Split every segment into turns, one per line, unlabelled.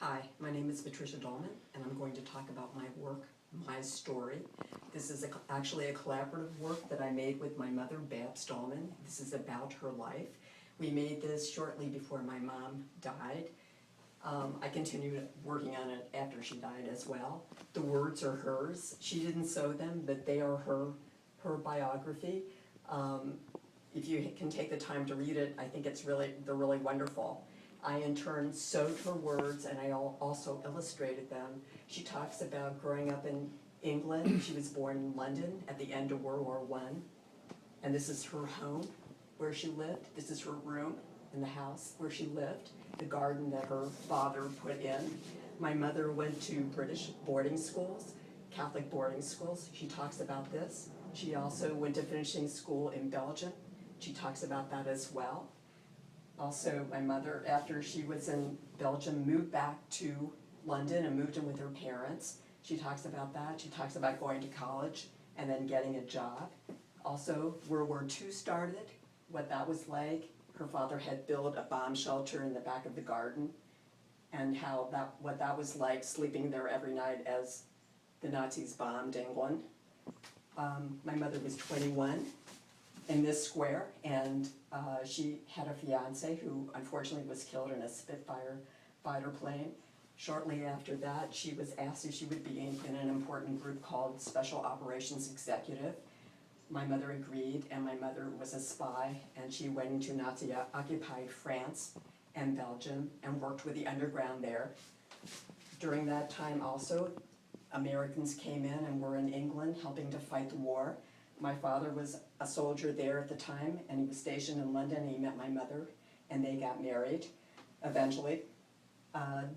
Hi, my name is Patricia Dahlman, and I'm going to talk about my work, my story. This is actually a collaborative work that I made with my mother, Babs Dahlman. This is about her life. We made this shortly before my mom died. I continued working on it after she died as well. The words are hers. She didn't sew them, but they are her biography. If you can take the time to read it, I think they're really wonderful. I in turn sewed her words, and I also illustrated them. She talks about growing up in England. She was born in London at the end of World War I, and this is her home where she lived. This is her room in the house where she lived, the garden that her father put in. My mother went to British boarding schools, Catholic boarding schools. She talks about this. She also went to finishing school in Belgium. She talks about that as well. Also, my mother, after she was in Belgium, moved back to London and moved in with her parents. She talks about that. She talks about going to college and then getting a job. Also, World War II started, what that was like. Her father had built a bomb shelter in the back of the garden, and what that was like, sleeping there every night as the Nazis bombed England. My mother was 21 in this square, and she had a fiance who unfortunately was killed in a Spitfire fighter plane. Shortly after that, she was asked if she would be in an important group called Special Operations Executive. My mother agreed, and my mother was a spy, and she went into Nazi-occupied France and Belgium and worked with the underground there. During that time also, Americans came in and were in England helping to fight the war. My father was a soldier there at the time, and he was stationed in London, and he met my mother, and they got married eventually.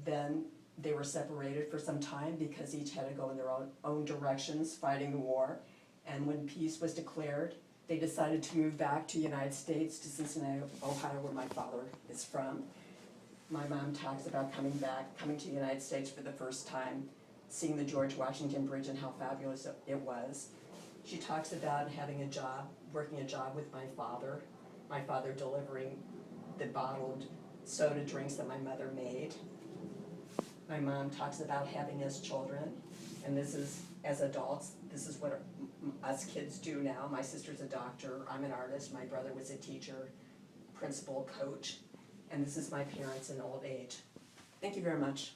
Then they were separated for some time because each had to go in their own directions fighting the war. And when peace was declared, they decided to move back to the United States, to Cincinnati, Ohio, where my father is from. My mom talks about coming to the United States for the first time, seeing the George Washington Bridge and how fabulous it was. She talks about having a job, working a job with my father delivering the bottled soda drinks that my mother made. My mom talks about having us children, and this is, as adults, this is what us kids do now. My sister's a doctor, I'm an artist, my brother was a teacher, principal, coach, and this is my parents in old age. Thank you very much.